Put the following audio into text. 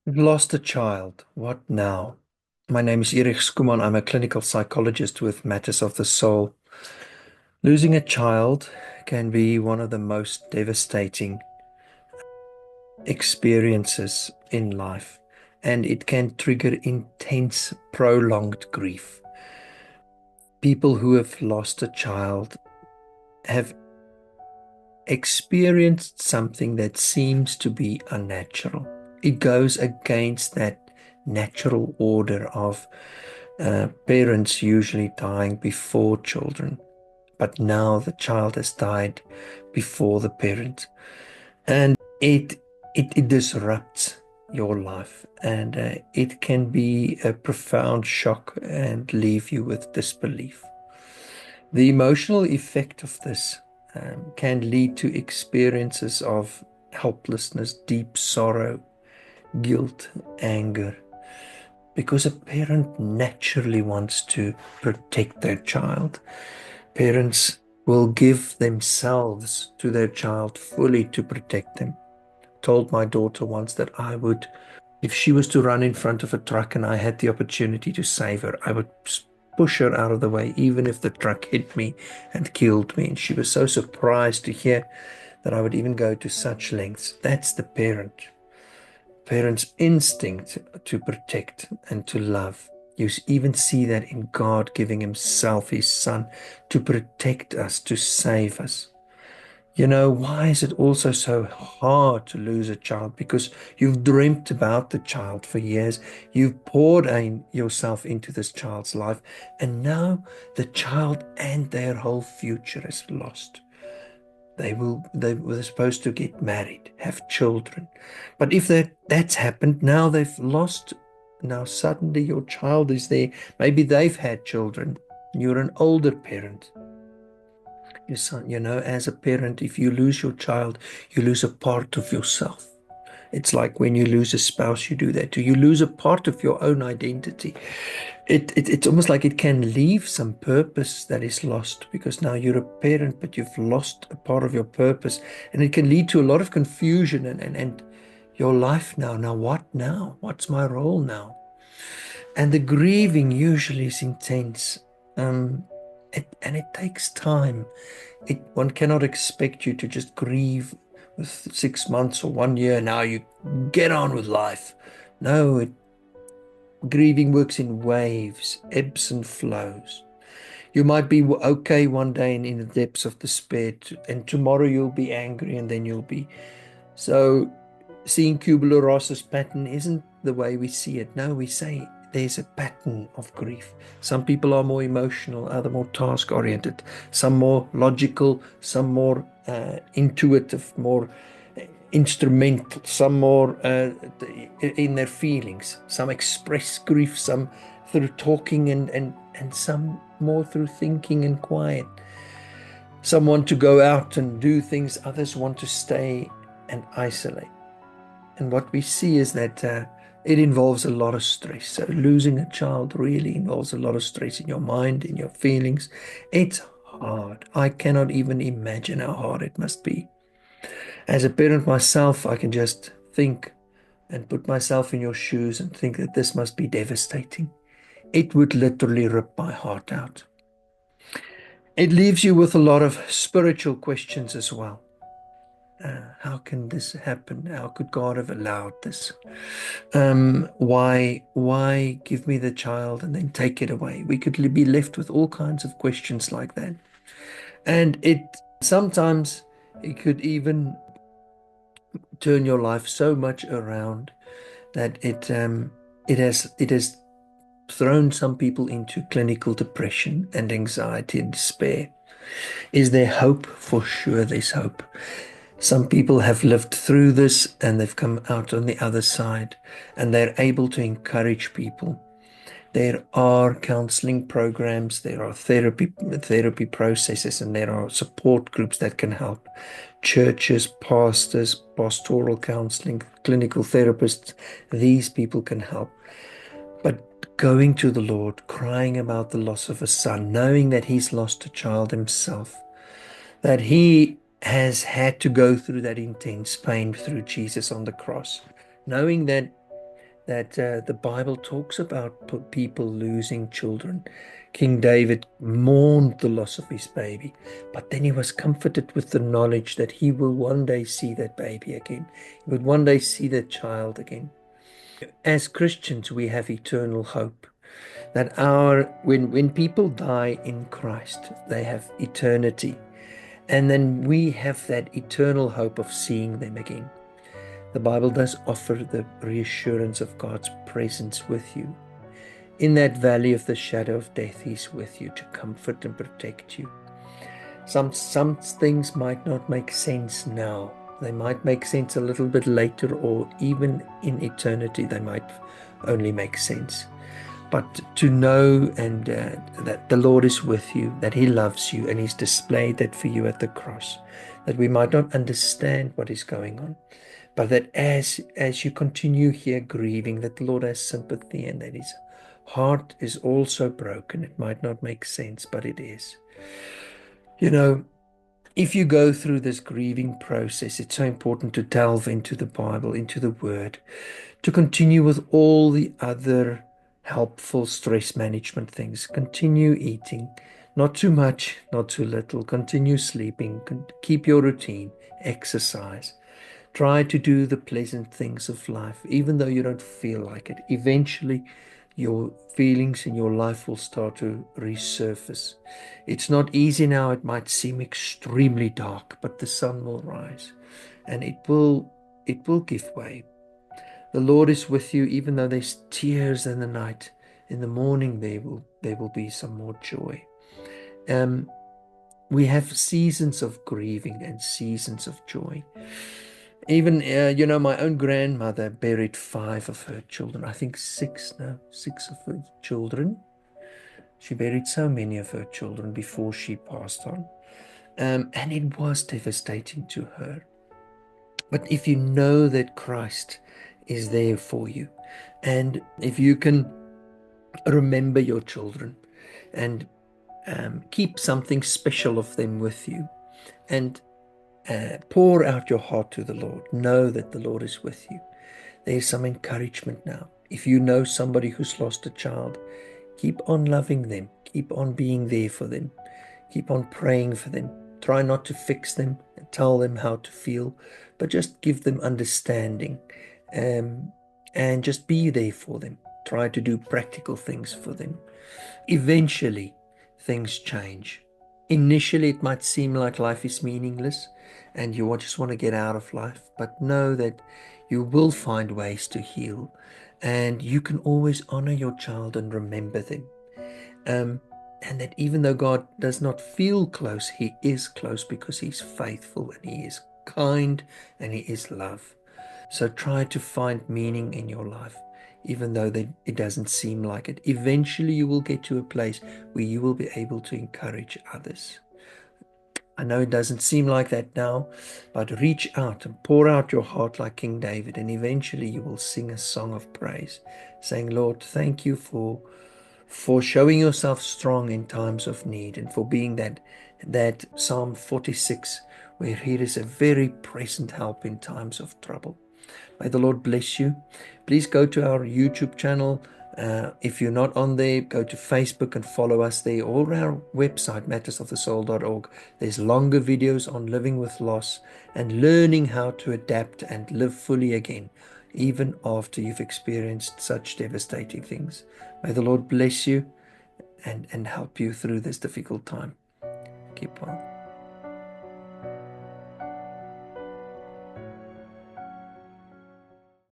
We've lost a child. What now? My name is Erich Schoeman. I'm a clinical psychologist with Matters of the Soul. Losing a child can be one of the most devastating experiences in life, and it can trigger intense, prolonged grief. People who have lost a child have experienced something that seems to be unnatural. It goes against that natural order of parents usually dying before children, but now the child has died before the parent, and it disrupts your life, and it can be a profound shock and leave you with disbelief. The emotional effect of this can lead to experiences of helplessness, deep sorrow, guilt, anger, because a parent naturally wants to protect their child. Parents will give themselves to their child fully to protect them. Told my daughter once that I would, if she was to run in front of a truck and I had the opportunity to save her, I would push her out of the way, even if the truck hit me and killed me. And she was so surprised to hear that I would even go to such lengths. That's the parent's instinct to protect and to love. You even see that in God giving Himself, His Son, to protect us, to save us. Why is it also so hard to lose a child? Because you've dreamt about the child for years. You've poured in yourself into this child's life, and now the child and their whole future is lost. They were supposed to get married, have children. But if that's happened, now they've lost. Now suddenly your child is there. Maybe they've had children. You're an older parent. Your son, as a parent, if you lose your child, you lose a part of yourself. It's like when you lose a spouse, you do that too. You lose a part of your own identity. It's almost like it can leave some purpose that is lost because now you're a parent, but you've lost a part of your purpose. And it can lead to a lot of confusion and your life now. Now, what now? What's my role now? And the grieving usually is intense. Um, and it takes time. One cannot expect you to just grieve with 6 months or 1 year. Now you get on with life. No, grieving works in waves, ebbs and flows. You might be okay one day and in the depths of despair, and tomorrow you'll be angry, and then you'll be. So, seeing Kubler-Ross's pattern isn't the way we see it. No, we say there's a pattern of grief. Some people are more emotional, other more task-oriented, some more logical, some more intuitive, more instrumental, some more in their feelings. Some express grief, some through talking, and some more through thinking and quiet. Some want to go out and do things, others want to stay and isolate. And what we see is that it involves a lot of stress. So losing a child really involves a lot of stress in your mind, in your feelings. It's hard. I cannot even imagine how hard it must be. As a parent myself, I can just think and put myself in your shoes and think that this must be devastating. It would literally rip my heart out. It leaves you with a lot of spiritual questions as well. How can this happen? How could God have allowed this? Why give me the child and then take it away? We could be left with all kinds of questions like that. And it sometimes it could even turn your life so much around that it has thrown some people into clinical depression and anxiety and despair. Is there hope? For sure, there's hope. Some people have lived through this and they've come out on the other side and they're able to encourage people. There are counseling programs, there are therapy processes, and there are support groups that can help. Churches, pastors, pastoral counseling, clinical therapists, these people can help. But going to the Lord, crying about the loss of a son, knowing that he's lost a child himself, that he has had to go through that intense pain through Jesus on the cross, knowing that that the Bible talks about people losing children. King David mourned the loss of his baby, but then he was comforted with the knowledge that he will one day see that baby again. He would one day see that child again. As Christians, we have eternal hope that when people die in Christ, they have eternity. And then we have that eternal hope of seeing them again. The Bible does offer the reassurance of God's presence with you. In that valley of the shadow of death, He's with you to comfort and protect you. Some things might not make sense now. They might make sense a little bit later, or even in eternity, they might only make sense. But to know that the Lord is with you, that He loves you, and He's displayed that for you at the cross, that we might not understand what is going on, but that as you continue here grieving, that the Lord has sympathy and that His heart is also broken. It might not make sense, but it is. You know, if you go through this grieving process, it's so important to delve into the Bible, into the Word, to continue with all the other helpful stress management things. Continue eating, not too much, not too little. Continue sleeping, keep your routine, exercise. Try to do the pleasant things of life, even though you don't feel like it. Eventually, your feelings in your life will start to resurface. It's not easy now. It might seem extremely dark, but the sun will rise and it will give way. The Lord is with you, even though there's tears in the night. In the morning, there will be some more joy. Um, we have seasons of grieving and seasons of joy. Even, my own grandmother buried 5 of her children. I think 6 now, 6 of her children. She buried so many of her children before she passed on. And it was devastating to her. But if you know that Christ is there for you, and if you can remember your children and keep something special of them with you, and pour out your heart to the Lord, know that the Lord is with you. There's some encouragement now. If you know somebody who's lost a child, keep on loving them. Keep on being there for them. Keep on praying for them. Try not to fix them and tell them how to feel, but just give them understanding, and just be there for them. Try to do practical things for them. Eventually, things change. Initially, it might seem like life is meaningless and you just want to get out of life, but know that you will find ways to heal, and you can always honor your child and remember them. Um, and that even though God does not feel close, He is close because He's faithful and He is kind and He is love. So try to find meaning in your life, even though it doesn't seem like it. Eventually, you will get to a place where you will be able to encourage others. I know it doesn't seem like that now, but reach out and pour out your heart like King David, and eventually you will sing a song of praise, saying, Lord, thank you for showing yourself strong in times of need, and for being that Psalm 46, where here is a very present help in times of trouble. May the Lord bless you. Please go to our YouTube channel. If you're not on there, go to Facebook and follow us there, or our website, mattersofthesoul.org. There's longer videos on living with loss and learning how to adapt and live fully again, even after you've experienced such devastating things. May the Lord bless you and help you through this difficult time. Keep well.